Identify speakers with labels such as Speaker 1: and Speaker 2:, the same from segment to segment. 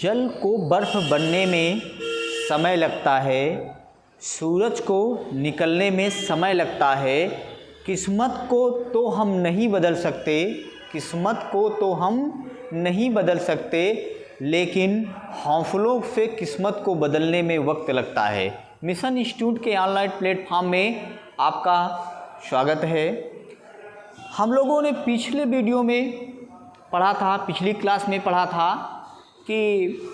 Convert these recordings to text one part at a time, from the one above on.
Speaker 1: जल को बर्फ़ बनने में समय लगता है, सूरज को निकलने में समय लगता है। किस्मत को तो हम नहीं बदल सकते, किस्मत को तो हम नहीं बदल सकते, लेकिन हौसलों से किस्मत को बदलने में वक्त लगता है। मिशन इंस्टीट्यूट के ऑनलाइन प्लेटफॉर्म में आपका स्वागत है। हम लोगों ने पिछले वीडियो में पढ़ा था, पिछली क्लास में पढ़ा था कि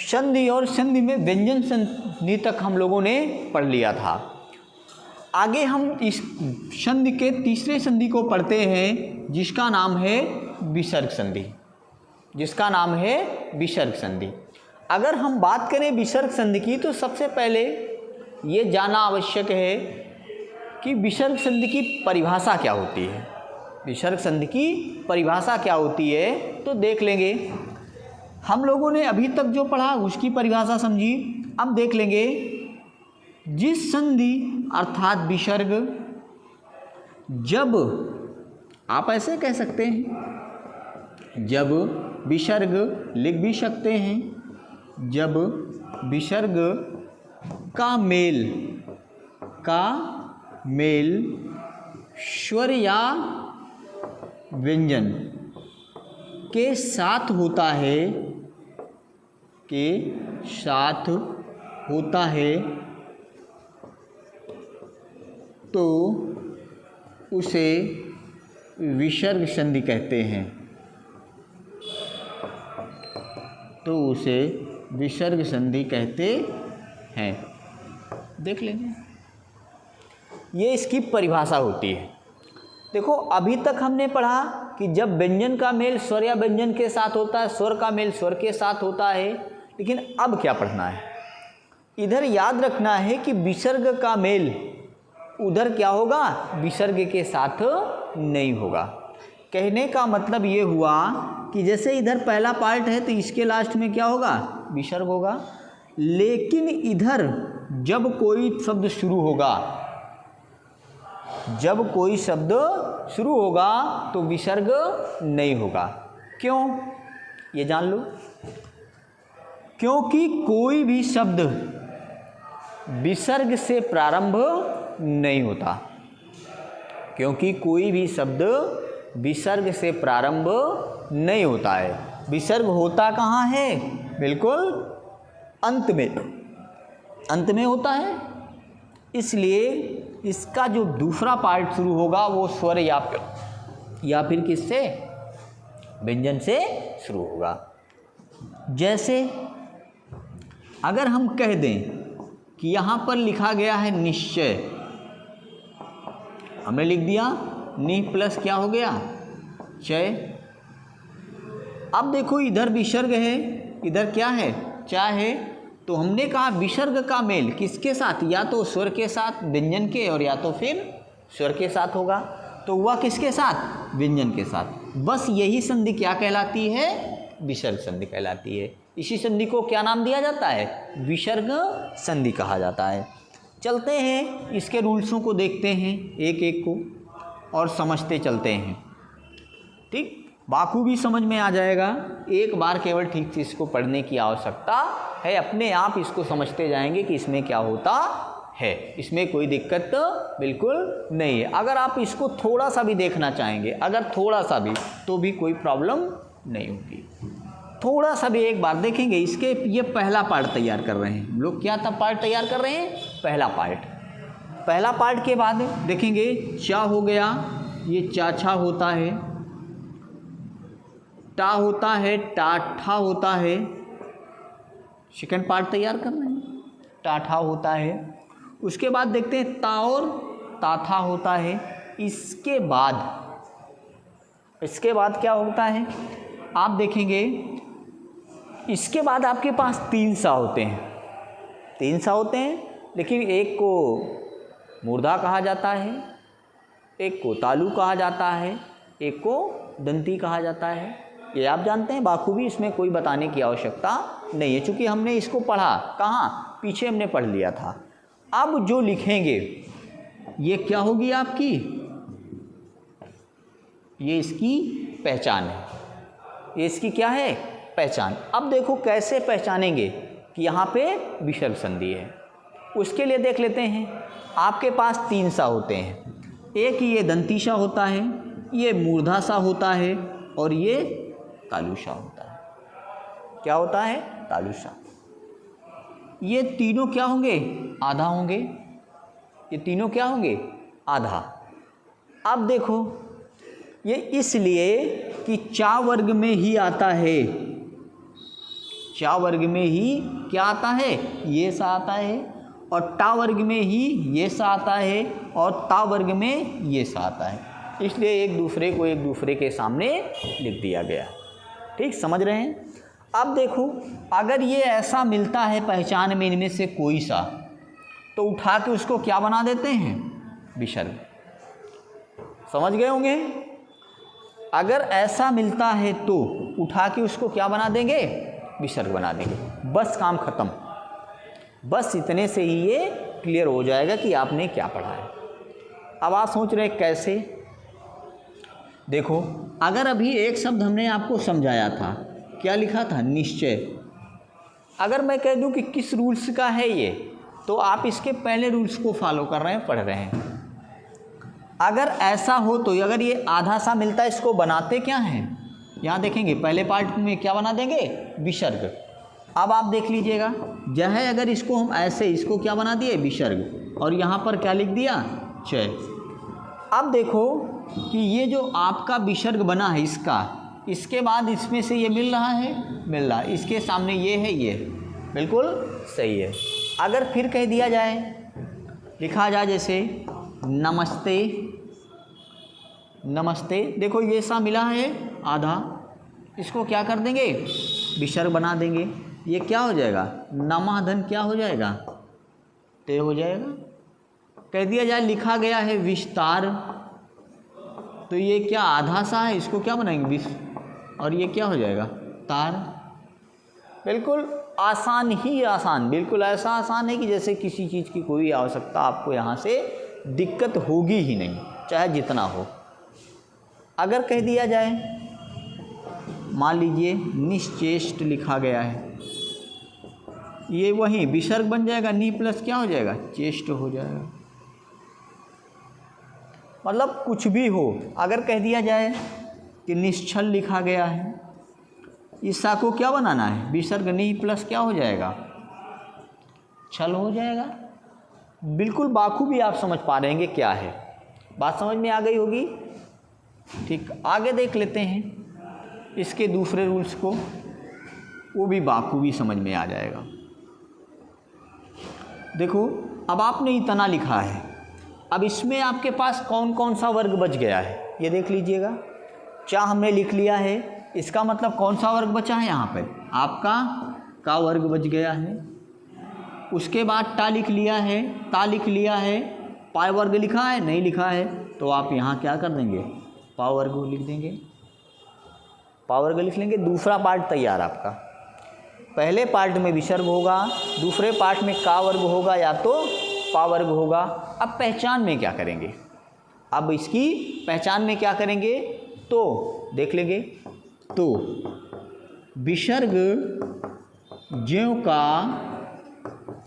Speaker 1: संधि और संधि में व्यंजन संधि तक हम लोगों ने पढ़ लिया था। आगे हम इस संधि के तीसरे संधि को पढ़ते हैं, जिसका नाम है विसर्ग संधि, जिसका नाम है विसर्ग संधि। अगर हम बात करें विसर्ग संधि की, तो सबसे पहले ये जानना आवश्यक है कि विसर्ग संधि की परिभाषा क्या होती है। विसर्ग संधि की परिभाषा क्या होती है तो देख लेंगे। हम लोगों ने अभी तक जो पढ़ा उसकी परिभाषा समझी। अब देख लेंगे, जिस संधि अर्थात विसर्ग, जब आप ऐसे कह सकते हैं, जब विसर्ग लिख भी सकते हैं, जब विसर्ग का मेल स्वर या व्यंजन के साथ होता है, के साथ होता है, तो उसे विसर्ग संधि कहते हैं, तो उसे विसर्ग संधि कहते हैं। देख लेंगे, ये इसकी परिभाषा होती है। देखो, अभी तक हमने पढ़ा कि जब व्यंजन का मेल स्वर या व्यंजन के साथ होता है, स्वर का मेल स्वर के साथ होता है। लेकिन अब क्या पढ़ना है, इधर याद रखना है कि विसर्ग का मेल उधर क्या होगा, विसर्ग के साथ नहीं होगा। कहने का मतलब ये हुआ कि जैसे इधर पहला पार्ट है तो इसके लास्ट में क्या होगा, विसर्ग होगा। लेकिन इधर जब कोई शब्द शुरू होगा, जब कोई शब्द शुरू होगा तो विसर्ग नहीं होगा। क्यों, ये जान लो। क्योंकि कोई भी शब्द विसर्ग से प्रारंभ नहीं होता, क्योंकि कोई भी शब्द विसर्ग से प्रारंभ नहीं होता है। विसर्ग होता कहाँ है, बिल्कुल अंत में, अंत में होता है। इसलिए इसका जो दूसरा पार्ट शुरू होगा वो स्वर या फिर किससे, व्यंजन से शुरू होगा। जैसे अगर हम कह दें कि यहाँ पर लिखा गया है निश्चय, हमने लिख दिया नि प्लस क्या हो गया, चय। अब देखो, इधर विसर्ग है, इधर क्या है, चा है। तो हमने कहा विसर्ग का मेल किसके साथ, या तो स्वर के साथ व्यंजन के, और या तो फिर स्वर के साथ होगा। तो वह किसके साथ, व्यंजन के साथ। बस यही संधि क्या कहलाती है, विसर्ग संधि कहलाती है। इसी संधि को क्या नाम दिया जाता है, विसर्ग संधि कहा जाता है। चलते हैं, इसके रूल्सों को देखते हैं एक एक को और समझते चलते हैं। ठीक, बाखूबी समझ में आ जाएगा। एक बार केवल ठीक से इसको पढ़ने की आवश्यकता है, अपने आप इसको समझते जाएंगे कि इसमें क्या होता है। इसमें कोई दिक्कत बिल्कुल नहीं है। अगर आप इसको थोड़ा सा भी देखना चाहेंगे, अगर थोड़ा सा भी, तो भी कोई प्रॉब्लम नहीं होगी। थोड़ा सा भी एक बार देखेंगे। इसके ये पहला पार्ट तैयार कर रहे हैं हम लोग। क्या तब पार्ट तैयार कर रहे हैं, पहला पार्ट। पहला पार्ट के बाद देखेंगे चा हो गया, ये चाछा होता है, टा होता है, टाठा होता है। सेकंड पार्ट तैयार कर रहे हैं, टाठा होता है। उसके बाद देखते हैं ता और ताथा होता है। इसके बाद क्या होता है, आप देखेंगे इसके बाद आपके पास तीन सा होते हैं, तीन सा होते हैं। लेकिन एक को मूर्धा कहा जाता है, एक को तालु कहा जाता है, एक को दंती कहा जाता है। ये आप जानते हैं बाखूबी, इसमें कोई बताने की आवश्यकता नहीं है, चूँकि हमने इसको पढ़ा कहाँ, पीछे हमने पढ़ लिया था। अब जो लिखेंगे ये क्या होगी आपकी, ये इसकी पहचान है, ये इसकी क्या है, पहचान। अब देखो कैसे पहचानेंगे कि यहाँ पे विसर्ग संधि है। उसके लिए देख लेते हैं, आपके पास 3 सा होते हैं। एक ये दंतीसा होता है, ये मूर्धासा होता है और ये तालुसा होता है। क्या होता है? तालुसा। ये तीनों क्या होंगे? आधा होंगे। ये तीनों क्या होंगे? आधा। अब देखो ये इसलिए कि चा वर्ग में ही आता है। चा वर्ग में ही क्या आता है? ये सा आता है। और टा वर्ग में ही ये सा आता है और ता वर्ग में ये सा आता है। इसलिए एक दूसरे को एक दूसरे के सामने लिख दिया गया। ठीक, समझ रहे हैं? अब देखो अगर ये ऐसा मिलता है पहचान में इनमें से कोई सा, तो उठा के उसको क्या बना देते हैं? विसर्ग। समझ गए होंगे? अगर ऐसा मिलता है तो उठा के उसको क्या बना देंगे? विसर्ग बना देंगे। बस काम खत्म। बस इतने से ही ये क्लियर हो जाएगा कि आपने क्या पढ़ा है। अब आप सोच रहे कैसे? देखो अगर अभी एक शब्द हमने आपको समझाया था, क्या लिखा था? निश्चय। अगर मैं कह दूं कि किस रूल्स का है ये, तो आप इसके पहले रूल्स को फॉलो कर रहे हैं, पढ़ रहे हैं। अगर ऐसा हो तो अगर ये आधा सा मिलता है, इसको बनाते क्या हैं? यहाँ देखेंगे पहले पार्ट में क्या बना देंगे? विसर्ग। अब आप देख लीजिएगा, जहाँ अगर इसको हम ऐसे, इसको क्या बना दिए? विसर्ग। और यहाँ पर क्या लिख दिया? चय। अब देखो कि ये जो आपका विसर्ग बना है इसके बाद इसमें से ये मिल रहा है, मिल रहा है। इसके सामने ये है, ये बिल्कुल सही है। अगर फिर कह दिया जाए, लिखा जाए जैसे नमस्ते, नमस्ते। देखो ये सा मिला है आधा, इसको क्या कर देंगे? विसर्ग बना देंगे। ये क्या हो जाएगा? नमाधन क्या हो जाएगा? ते हो जाएगा। कह दिया जाए लिखा गया है विस्तार, तो ये क्या आधा सा है, इसको क्या बनाएंगे? विस। और ये क्या हो जाएगा? तार। बिल्कुल आसान ही आसान, बिल्कुल ऐसा आसान है कि जैसे किसी चीज़ की कोई आवश्यकता आपको यहाँ से दिक्कत होगी ही नहीं, चाहे जितना हो। अगर कह दिया जाए, मान लीजिए निश्चेष्ट लिखा गया है, ये वहीं विसर्ग बन जाएगा, नी प्लस क्या हो जाएगा? चेष्ट हो जाएगा। मतलब कुछ भी हो। अगर कह दिया जाए कि निश्चल लिखा गया है, इस सा को क्या बनाना है? विसर्ग, नी प्लस क्या हो जाएगा? छल हो जाएगा। बिल्कुल बाखूबी आप समझ पा रहे हैं क्या है, बात समझ में आ गई होगी। ठीक, आगे देख लेते हैं इसके दूसरे रूल्स को, वो भी बाखूबी समझ में आ जाएगा। देखो अब आपने इतना लिखा है, अब इसमें आपके पास कौन कौन सा वर्ग बच गया है ये देख लीजिएगा। चा हमने लिख लिया है, इसका मतलब कौन सा वर्ग बचा है? यहाँ पर आपका का वर्ग बच गया है। उसके बाद टा लिख लिया है, ता लिख लिया है, पाय वर्ग लिखा है? नहीं लिखा है, तो आप यहाँ क्या कर देंगे? पा वर्ग लिख देंगे। पा वर्ग लिख लेंगे। दूसरा पार्ट तैयार आपका। पहले पार्ट में विसर्ग होगा, दूसरे पार्ट में का वर्ग होगा या तो पा वर्ग होगा। अब पहचान में क्या करेंगे? अब इसकी पहचान में क्या करेंगे तो देख लेंगे। तो विसर्ग ज्यों का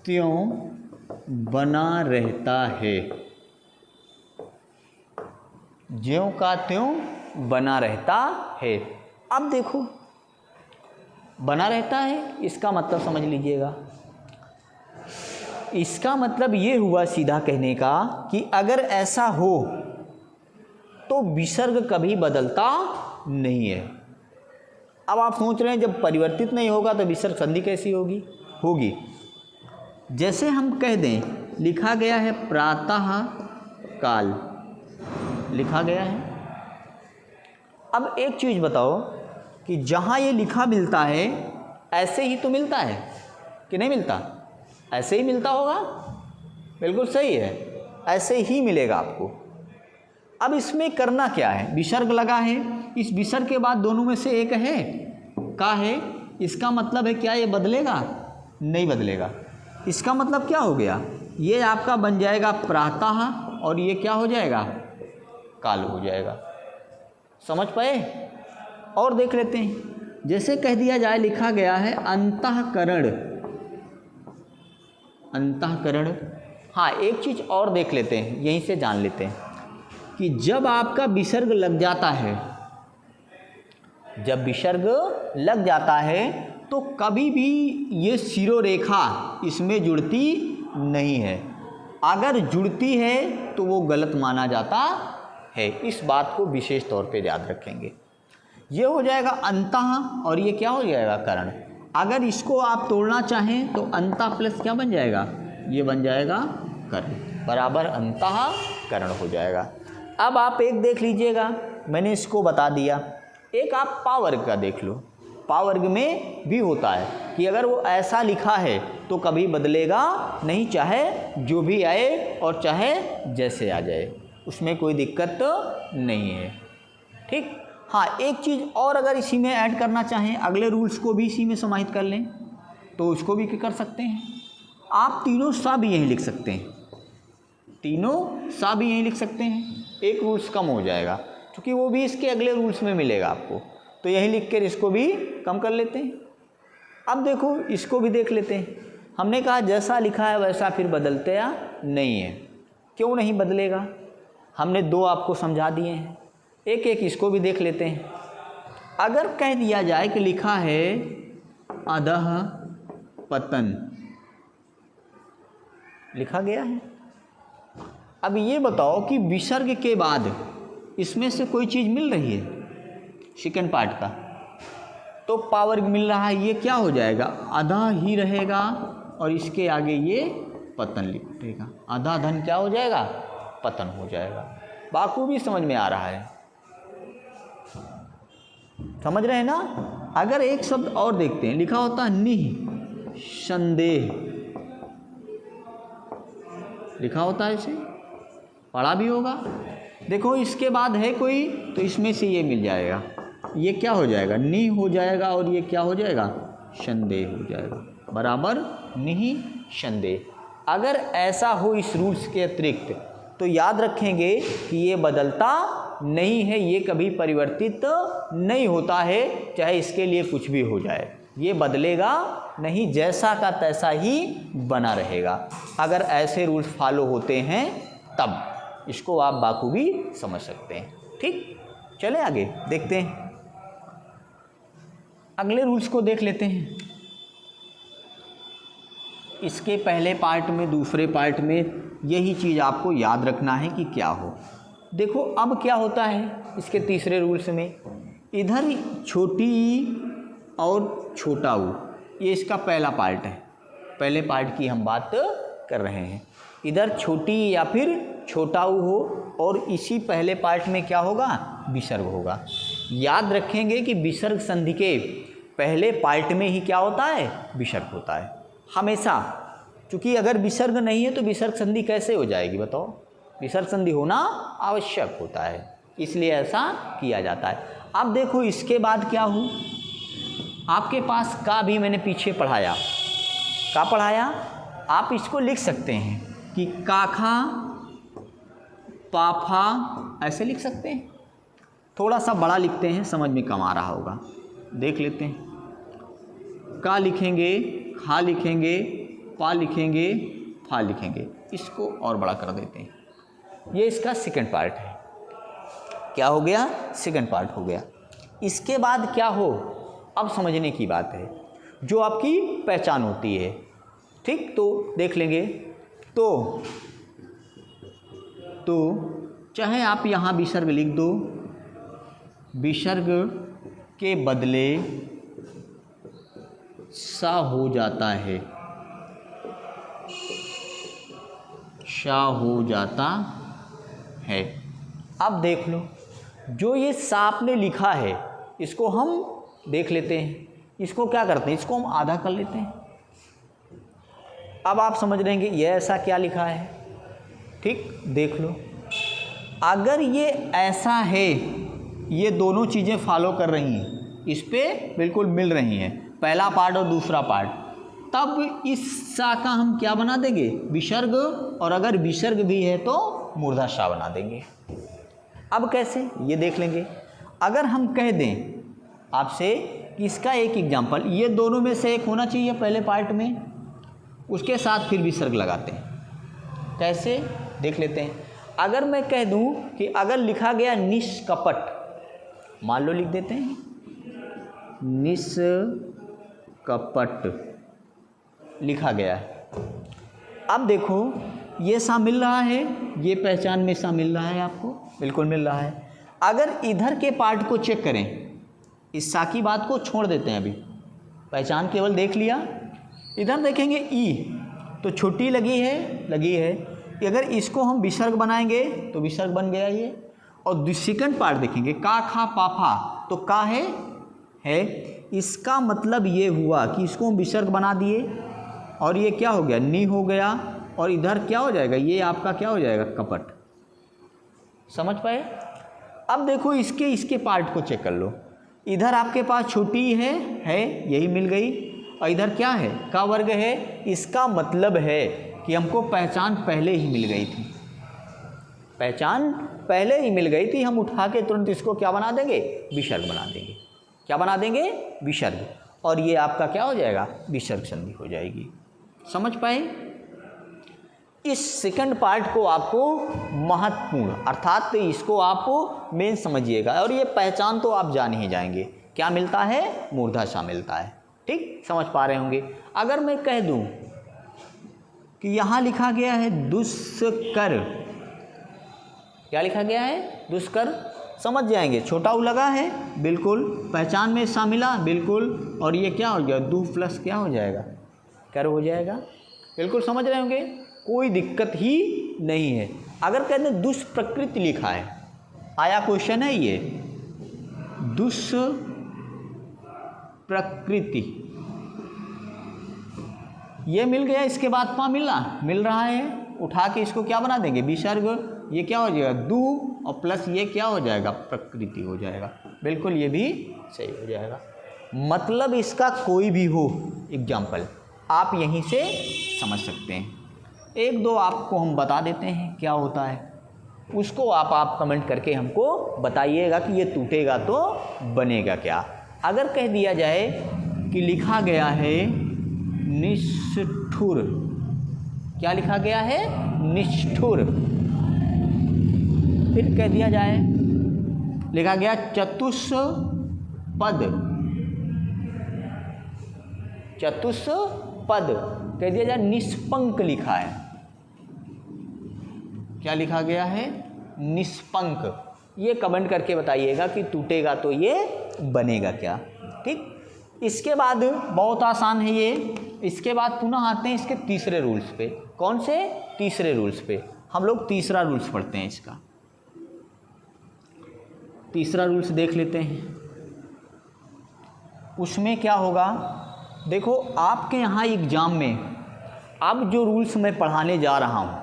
Speaker 1: त्यों बना रहता है, ज्यों का त्यों बना रहता है। अब देखो बना रहता है, इसका मतलब समझ लीजिएगा। इसका मतलब ये हुआ सीधा कहने का कि अगर ऐसा हो तो विसर्ग कभी बदलता नहीं है। अब आप सोच रहे हैं जब परिवर्तित नहीं होगा तो विसर्ग संधि कैसी होगी? होगी। जैसे हम कह दें लिखा गया है प्रातः काल, लिखा गया है। अब एक चीज़ बताओ कि जहाँ ये लिखा मिलता है ऐसे ही तो मिलता है कि नहीं मिलता? ऐसे ही मिलता होगा। बिल्कुल सही है, ऐसे ही मिलेगा आपको। अब इसमें करना क्या है? विसर्ग लगा है, इस विसर्ग के बाद दोनों में से एक है का है, इसका मतलब है क्या ये बदलेगा? नहीं बदलेगा। इसका मतलब क्या हो गया? ये आपका बन जाएगा प्रातः और ये क्या हो जाएगा? काल हो जाएगा। समझ पाए? और देख लेते हैं जैसे कह दिया जाए, लिखा गया है अंतःकरण, अंतःकरण। हाँ, एक चीज़ और देख लेते हैं, यहीं से जान लेते हैं कि जब आपका विसर्ग लग जाता है, जब विसर्ग लग जाता है तो कभी भी ये शिरोरेखा इसमें जुड़ती नहीं है। अगर जुड़ती है तो वो गलत माना जाता है। इस बात को विशेष तौर पे याद रखेंगे। ये हो जाएगा अंतः और ये क्या हो जाएगा, करण। अगर इसको आप तोड़ना चाहें तो अंतः प्लस क्या बन जाएगा, ये बन जाएगा करण, बराबर अंतः करण हो जाएगा। अब आप एक देख लीजिएगा, मैंने इसको बता दिया। एक आप पावर्ग का देख लो। पावर्ग में भी होता है कि अगर वो ऐसा लिखा है तो कभी बदलेगा नहीं, चाहे जो भी आए और चाहे जैसे आ जाए, उसमें कोई दिक्कत नहीं है। ठीक। हाँ, एक चीज़ और अगर इसी में ऐड करना चाहें, अगले रूल्स को भी इसी में समाहित कर लें तो उसको भी कर सकते हैं। आप तीनों सा भी यहीं लिख सकते हैं, तीनों सा भी यहीं लिख सकते हैं। एक रूल्स कम हो जाएगा क्योंकि वो भी इसके अगले रूल्स में मिलेगा आपको, तो यहीं लिख कर इसको भी कम कर लेते हैं। अब देखो, इसको भी देख लेते हैं। हमने कहा जैसा लिखा है वैसा फिर बदलते या नहीं है। क्यों नहीं बदलेगा, हमने दो आपको समझा दिए हैं। एक एक इसको भी देख लेते हैं। अगर कह दिया जाए कि लिखा है अधः पतन, लिखा गया है। अब ये बताओ कि विसर्ग के बाद इसमें से कोई चीज़ मिल रही है, सेकंड पार्ट का, तो पावर मिल रहा है, ये क्या हो जाएगा, आधा ही रहेगा और इसके आगे ये पतन लिखेगा। आधा धन क्या हो जाएगा, पतन हो जाएगा। बाकू भी समझ में आ रहा है, समझ रहे हैं ना। अगर एक शब्द और देखते हैं, लिखा होता है निःसंदेह, लिखा होता है, इसे पढ़ा भी होगा। देखो इसके बाद है कोई तो इसमें से ये मिल जाएगा, ये क्या हो जाएगा, नि हो जाएगा और ये क्या हो जाएगा, संदेह हो जाएगा, बराबर निःसंदेह। अगर ऐसा हो इस रूल्स के अतिरिक्त तो याद रखेंगे कि ये बदलता नहीं है, ये कभी परिवर्तित नहीं होता है, चाहे इसके लिए कुछ भी हो जाए, ये बदलेगा नहीं, जैसा का तैसा ही बना रहेगा। अगर ऐसे रूल्स फॉलो होते हैं तब इसको आप बाखूबी समझ सकते हैं। ठीक, चले आगे देखते हैं, अगले रूल्स को देख लेते हैं। इसके पहले पार्ट में, दूसरे पार्ट में यही चीज़ आपको याद रखना है कि क्या हो। देखो अब क्या होता है इसके तीसरे रूल्स में, इधर छोटी और छोटा ऊ, ये इसका पहला पार्ट है, पहले पार्ट की हम बात कर रहे हैं। इधर छोटी या फिर छोटा ऊ हो और इसी पहले पार्ट में क्या होगा, विसर्ग होगा। याद रखेंगे कि विसर्ग संधि के पहले पार्ट में ही क्या होता है, विसर्ग होता है हमेशा। क्योंकि अगर विसर्ग नहीं है तो विसर्ग संधि कैसे हो जाएगी बताओ, विसर्ग संधि होना आवश्यक होता है, इसलिए ऐसा किया जाता है। अब देखो इसके बाद क्या हो, आपके पास का भी मैंने पीछे पढ़ाया, का पढ़ाया, आप इसको लिख सकते हैं कि काखा पाफा, ऐसे लिख सकते हैं। थोड़ा सा बड़ा लिखते हैं, समझ में कम आ रहा होगा, देख लेते हैं। का लिखेंगे, खा लिखेंगे, पा लिखेंगे, फा लिखेंगे, इसको और बड़ा कर देते हैं। ये इसका सेकंड पार्ट है, क्या हो गया, सेकंड पार्ट हो गया। इसके बाद क्या हो, अब समझने की बात है, जो आपकी पहचान होती है। ठीक, तो देख लेंगे। तो चाहे आप यहाँ विसर्ग लिख दो, विसर्ग के बदले सा हो जाता है, सा हो जाता है। अब देख लो, जो ये सा आपने लिखा है इसको हम देख लेते हैं, इसको क्या करते हैं, इसको हम आधा कर लेते हैं। अब आप समझ रहे हैं कि ये ऐसा क्या लिखा है। ठीक, देख लो, अगर ये ऐसा है, ये दोनों चीज़ें फॉलो कर रही हैं, इस पे बिल्कुल मिल रही हैं, पहला पार्ट और दूसरा पार्ट, तब इस सा का हम क्या बना देंगे, विसर्ग, और अगर विसर्ग भी है तो मूर्धा सा बना देंगे। अब कैसे, ये देख लेंगे। अगर हम कह दें आपसे कि इसका एक एग्जाम्पल, ये दोनों में से एक होना चाहिए पहले पार्ट में, उसके साथ फिर विसर्ग लगाते हैं। कैसे देख लेते हैं। अगर मैं कह दूं कि अगर लिखा गया निष्कपट, मान लो लिख देते हैं निष्कपट लिखा गया है। अब देखो ये सा मिल रहा है, ये पहचान में सा मिल रहा है, आपको बिल्कुल मिल रहा है। अगर इधर के पार्ट को चेक करें, इस सा की बात को छोड़ देते हैं, अभी पहचान केवल देख लिया। इधर देखेंगे ई, तो छोटी लगी है। अगर इसको हम विसर्ग बनाएंगे तो विसर्ग बन गया ये। और सेकंड पार्ट देखेंगे का खा पाफा, तो का है। इसका मतलब ये हुआ कि इसको हम विसर्ग बना दिए और ये क्या हो गया, नी हो गया। और इधर क्या हो जाएगा, ये आपका क्या हो जाएगा, कपट। समझ पाए। अब देखो इसके पार्ट को चेक कर लो। इधर आपके पास छोटी है यही मिल गई, और इधर क्या है, का वर्ग है। इसका मतलब है कि हमको पहचान पहले ही मिल गई थी, पहचान पहले ही मिल गई थी। हम उठा के तुरंत इसको क्या बना देंगे, विसर्ग बना देंगे। क्या बना देंगे, विसर्ग। और ये आपका क्या हो जाएगा, विसर्ग संधि हो जाएगी। समझ पाए। इस सेकंड पार्ट को आपको महत्वपूर्ण, अर्थात इसको आप मेन समझिएगा। और ये पहचान तो आप जान ही जाएंगे, क्या मिलता है, मूर्धा मिलता है। ठीक, समझ पा रहे होंगे। अगर मैं कह दूं कि यहाँ लिखा गया है दुष्कर, क्या लिखा गया है, दुष्कर, समझ जाएंगे। छोटा उ लगा है, बिल्कुल। पहचान में सा मिला, बिल्कुल। और ये क्या हो गया, दु प्लस क्या हो जाएगा, कर हो जाएगा। बिल्कुल समझ रहे होंगे, कोई दिक्कत ही नहीं है। अगर कहते हैं दुष्प्रकृति लिखा है, आया क्वेश्चन है ये, दुष्प्रकृति, ये मिल गया। इसके बाद पा मिल रहा है, उठा के इसको क्या बना देंगे, विसर्ग। ये क्या हो जाएगा, दु, और प्लस ये क्या हो जाएगा, प्रकृति हो जाएगा। बिल्कुल ये भी सही हो जाएगा। मतलब इसका कोई भी हो एग्जाम्पल, आप यहीं से समझ सकते हैं। एक दो आपको हम बता देते हैं क्या होता है, उसको आप कमेंट करके हमको बताइएगा कि ये टूटेगा तो बनेगा क्या। अगर कह दिया जाए कि लिखा गया है निष्ठुर, क्या लिखा गया है, निष्ठुर। फिर कह दिया जाए, लिखा गया चतुष्पद, कह दिया जाए निष्पंक लिखा है, क्या लिखा गया है, निष्पंक। ये कमेंट करके बताइएगा कि टूटेगा तो ये बनेगा क्या। ठीक, इसके बाद बहुत आसान है ये। इसके बाद पुनः आते हैं इसके तीसरे रूल्स पे। कौन से, तीसरे रूल्स पे। हम लोग तीसरा रूल्स पढ़ते हैं इसका। तीसरा रूल्स देख लेते हैं, उसमें क्या होगा। देखो आपके यहाँ एग्जाम में अब जो रूल्स मैं पढ़ाने जा रहा हूँ,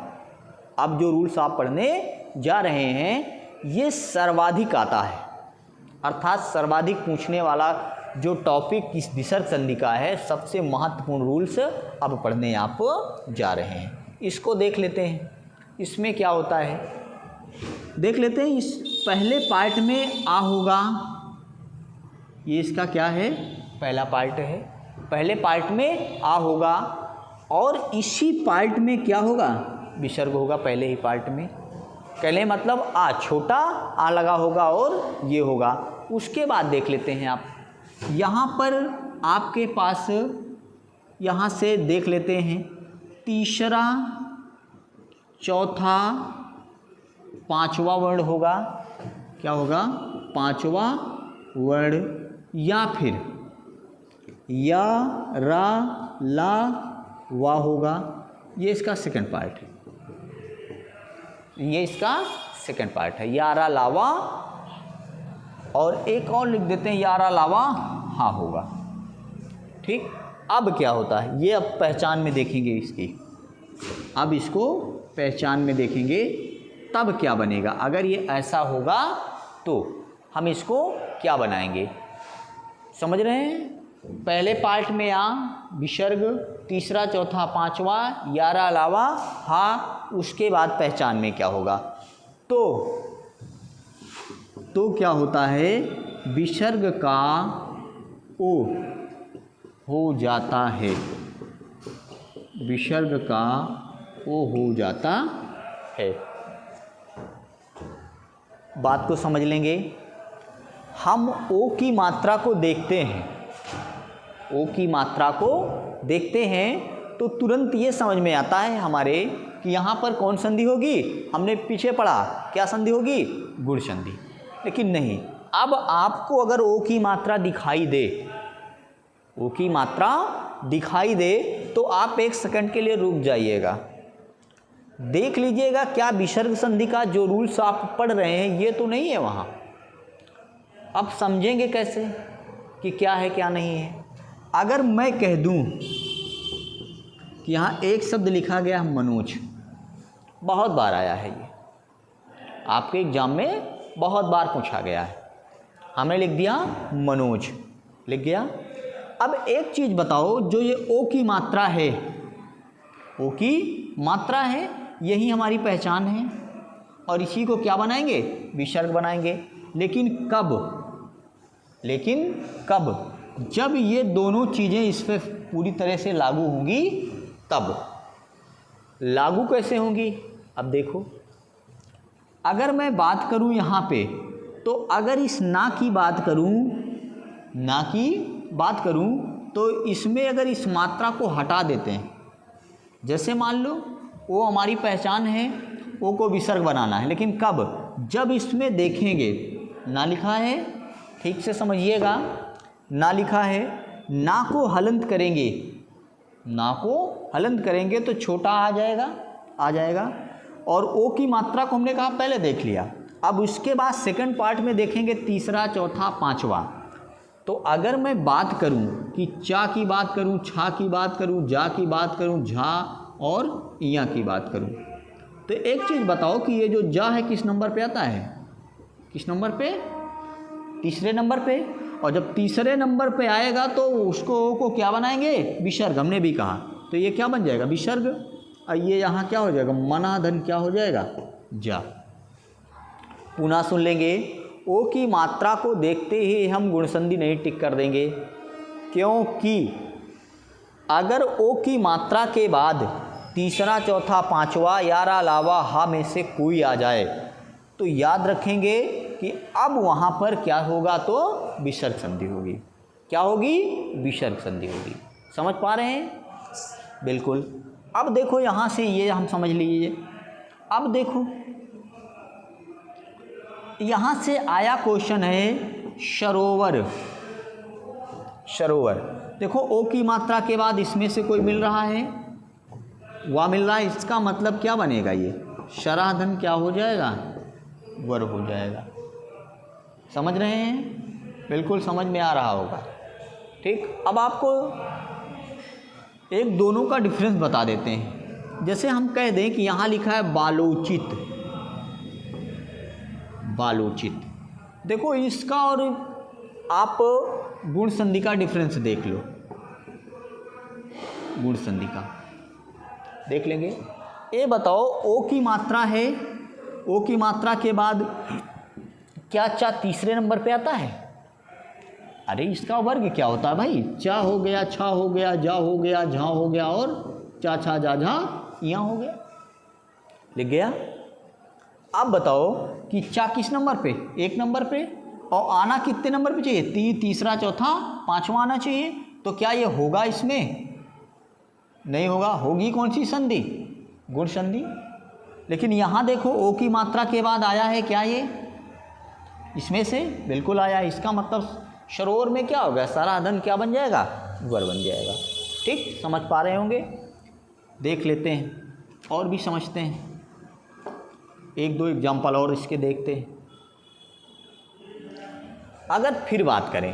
Speaker 1: अब जो रूल्स आप पढ़ने जा रहे हैं, ये सर्वाधिक आता है। अर्थात सर्वाधिक पूछने वाला जो टॉपिक इस विसर्ग संधि का है, सबसे महत्वपूर्ण रूल्स अब पढ़ने आप जा रहे हैं। इसको देख लेते हैं, इसमें क्या होता है देख लेते हैं। इस पहले पार्ट में आ होगा, ये इसका क्या है, पहला पार्ट है। पहले पार्ट में आ होगा और इसी पार्ट में क्या होगा, विसर्ग होगा पहले ही पार्ट में। पहले मतलब आ, छोटा आ लगा होगा और ये होगा। उसके बाद देख लेते हैं आप, यहाँ पर आपके पास, यहाँ से देख लेते हैं, तीसरा, चौथा, पांचवा वर्ण होगा। क्या होगा, पांचवा वर्ण, या फिर या, रा, ला, वा होगा। ये इसका सेकंड पार्ट है, ये इसका सेकंड पार्ट है, या, रा, ला, वा। और एक और लिख देते हैं, या, रा, ला, वा, हा होगा। ठीक, अब क्या होता है ये, अब पहचान में देखेंगे इसकी। अब इसको पहचान में देखेंगे तब क्या बनेगा। अगर ये ऐसा होगा तो हम इसको क्या बनाएंगे, समझ रहे हैं। पहले पार्ट में आ, विसर्ग, तीसरा, चौथा, पांचवा, यारा, लावा, हा। उसके बाद पहचान में क्या होगा, तो क्या होता है, विसर्ग का ओ हो जाता है, विसर्ग का ओ हो जाता है। बात को समझ लेंगे। हम ओ की मात्रा को देखते हैं, ओ की मात्रा को देखते हैं तो तुरंत ये समझ में आता है हमारे कि यहाँ पर कौन संधि होगी। हमने पीछे पढ़ा क्या संधि होगी, गुण संधि। लेकिन नहीं, अब आपको अगर ओ की मात्रा दिखाई दे, ओ की मात्रा दिखाई दे तो आप एक सेकंड के लिए रुक जाइएगा, देख लीजिएगा क्या विसर्ग संधि का जो रूल्स आप पढ़ रहे हैं ये तो नहीं है वहाँ। अब समझेंगे कैसे कि क्या है क्या नहीं है। अगर मैं कह दूं कि यहाँ एक शब्द लिखा गया मनोज, बहुत बार आया है ये, आपके एग्जाम में बहुत बार पूछा गया है, हमने लिख दिया मनोज, लिख गया। अब एक चीज़ बताओ, जो ये ओ की मात्रा है, ओ की मात्रा है, यही हमारी पहचान है और इसी को क्या बनाएंगे, विसर्ग बनाएंगे। लेकिन कब, लेकिन कब, जब ये दोनों चीज़ें इस पर पूरी तरह से लागू होंगी तब। लागू कैसे होंगी, अब देखो, अगर मैं बात करूं यहाँ पे, तो अगर इस ना की बात करूं, ना की बात करूं तो इसमें अगर इस मात्रा को हटा देते हैं, जैसे मान लो वो हमारी पहचान है, ओ को विसर्ग बनाना है, लेकिन कब, जब इसमें देखेंगे ना लिखा है, ठीक से समझिएगा, ना लिखा है, ना को हलंत करेंगे, ना को हलंत करेंगे तो छोटा आ जाएगा और ओ की मात्रा को हमने कहा पहले देख लिया। अब उसके बाद सेकंड पार्ट में देखेंगे तीसरा, चौथा, पांचवा। तो अगर मैं बात करूं कि चा की बात करूं, छा की बात करूं, जा की बात करूं, झा और इया की बात करूं, तो एक चीज़ बताओ कि ये जो जा है किस नंबर पे आता है, किस नंबर पे, तीसरे नंबर पे। और जब तीसरे नंबर पे आएगा तो उसको ओ को क्या बनाएंगे, विसर्ग, हमने भी कहा, तो ये क्या बन जाएगा, विसर्ग। और ये यहाँ क्या हो जाएगा, मनाधन क्या हो जाएगा, जा। पुनः सुन लेंगे, ओ की मात्रा को देखते ही हम गुण संधि नहीं टिक कर देंगे, क्योंकि अगर ओ की मात्रा के बाद तीसरा, चौथा, पांचवा या अलावा हा में से कोई आ जाए तो याद रखेंगे कि अब वहाँ पर क्या होगा, तो विसर्ग संधि होगी। क्या होगी, विसर्ग संधि होगी। समझ पा रहे हैं, बिल्कुल। अब देखो यहाँ से ये हम समझ लीजिए। अब देखो यहाँ से आया क्वेश्चन है सरोवर, सरोवर। देखो ओ की मात्रा के बाद इसमें से कोई मिल रहा है, वह मिल रहा है, इसका मतलब क्या बनेगा, ये शराधन क्या हो जाएगा, वर हो जाएगा। समझ रहे हैं, बिल्कुल समझ में आ रहा होगा, ठीक। अब आपको एक दोनों का डिफरेंस बता देते हैं। जैसे हम कह दें कि यहाँ लिखा है बालोचित, बालोचित, देखो इसका और आप गुण संधि का डिफरेंस देख लो, गुण संधि का देख लेंगे। ये बताओ ओ की मात्रा है, ओ की मात्रा के बाद क्या चा तीसरे नंबर पे आता है, अरे इसका वर्ग क्या होता है भाई, चा हो गया, छा हो गया, जा हो गया, झा हो गया और चा छा जा झा यहाँ हो गया, लिख गया। अब बताओ कि चा किस नंबर पे, एक नंबर पे, और आना कितने नंबर पे चाहिए, तीसरा, चौथा, पांचवा आना चाहिए। तो क्या ये होगा, इसमें नहीं होगा, होगी कौन सी संधि, गुण संधि। लेकिन यहाँ देखो ओ की मात्रा के बाद आया है क्या, ये इसमें से बिल्कुल आया है। इसका मतलब सरोवर में क्या होगा, सराधन क्या बन जाएगा, वर बन जाएगा। ठीक, समझ पा रहे होंगे। देख लेते हैं और भी समझते हैं, एक दो एग्जाम्पल और इसके देखते हैं। अगर फिर बात करें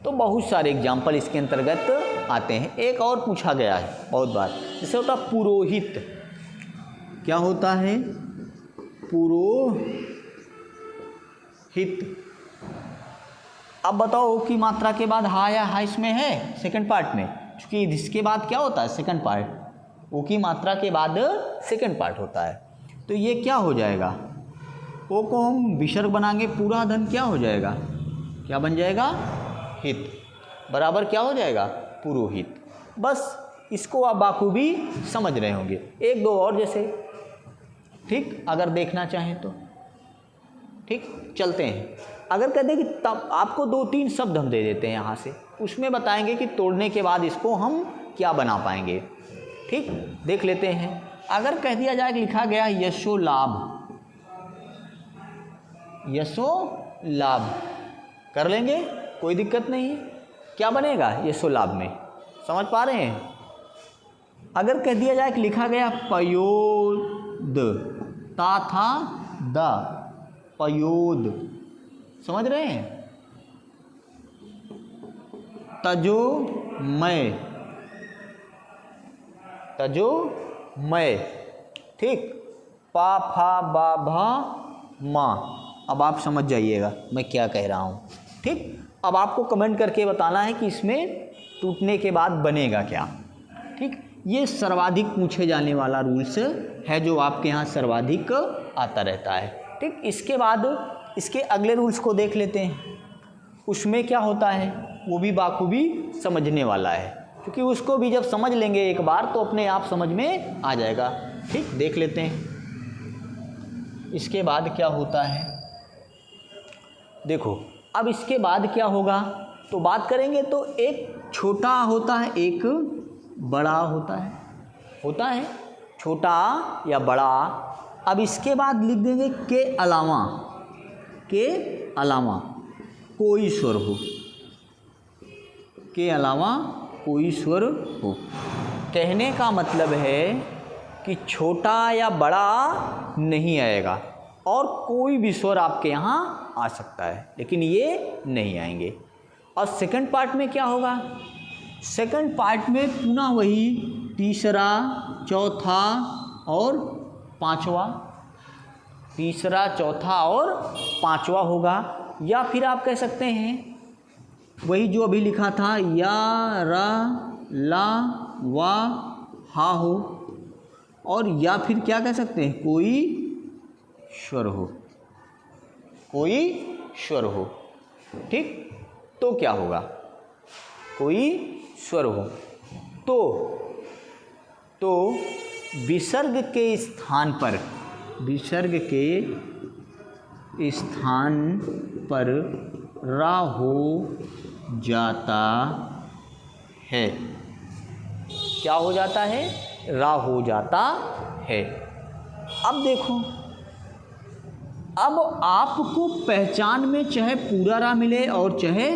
Speaker 1: तो बहुत सारे एग्जाम्पल इसके अंतर्गत आते हैं। एक और पूछा गया है बहुत बार, जैसे होता पुरोहित, क्या होता है, पुरोहित। अब बताओ ओ की मात्रा के बाद हा या हा इसमें है सेकंड पार्ट में, क्योंकि इसके बाद क्या होता है, सेकंड पार्ट, ओ की मात्रा के बाद सेकंड पार्ट होता है। तो ये क्या हो जाएगा, ओ को हम विसर्ग बनाएंगे, पूरा धन क्या हो जाएगा, क्या बन जाएगा, हित। बराबर क्या हो जाएगा, पुरोहित। बस इसको आप बाखूबी समझ रहे होंगे। एक दो और जैसे, ठीक, अगर देखना चाहें तो ठीक, चलते हैं। अगर कहते हैं कि तब आपको 2-3 शब्द हम दे देते हैं यहाँ से, उसमें बताएंगे कि तोड़ने के बाद इसको हम क्या बना पाएंगे। ठीक, देख लेते हैं। अगर कह दिया जाए कि लिखा गया यशो लाभ, यशो लाभ कर लेंगे, कोई दिक्कत नहीं है। क्या बनेगा यशो लाभ में, समझ पा रहे हैं। अगर कह दिया जाए कि लिखा गया पयोद, ता था द, पयोद, समझ रहे हैं। तजो मैं, तजो मैं, ठीक। पा फा बा भा मा, अब आप समझ जाइएगा मैं क्या कह रहा हूँ। ठीक, अब आपको कमेंट करके बताना है कि इसमें टूटने के बाद बनेगा क्या। ठीक, ये सर्वाधिक पूछे जाने वाला रूल्स है जो आपके यहाँ सर्वाधिक आता रहता है। ठीक, इसके बाद इसके अगले रूल्स को देख लेते हैं। उसमें क्या होता है वो भी बाखूबी समझने वाला है, क्योंकि उसको भी जब समझ लेंगे एक बार तो अपने आप समझ में आ जाएगा। ठीक, देख लेते हैं इसके बाद क्या होता है। देखो अब इसके बाद क्या होगा तो बात करेंगे तो एक छोटा होता है, एक बड़ा होता है छोटा या बड़ा। अब इसके बाद लिख देंगे के अलावा, के अलावा कोई स्वर हो, के अलावा कोई स्वर हो। कहने का मतलब है कि छोटा या बड़ा नहीं आएगा और कोई भी स्वर आपके यहाँ आ सकता है, लेकिन ये नहीं आएंगे। और सेकंड पार्ट में क्या होगा, सेकंड पार्ट में पुनः वही तीसरा, चौथा और पांचवा, तीसरा, चौथा और पांचवा होगा। या फिर आप कह सकते हैं वही जो अभी लिखा था, या, रा, ला, वा, हा हो। और या फिर क्या कह सकते हैं, कोई स्वर हो, कोई स्वर हो। ठीक, तो क्या होगा, कोई स्वर हो तो विसर्ग के स्थान पर, विसर्ग के स्थान पर रा हो जाता है। क्या हो जाता है, रा हो जाता है। अब देखो, अब आपको पहचान में चाहे पूरा रा मिले और चाहे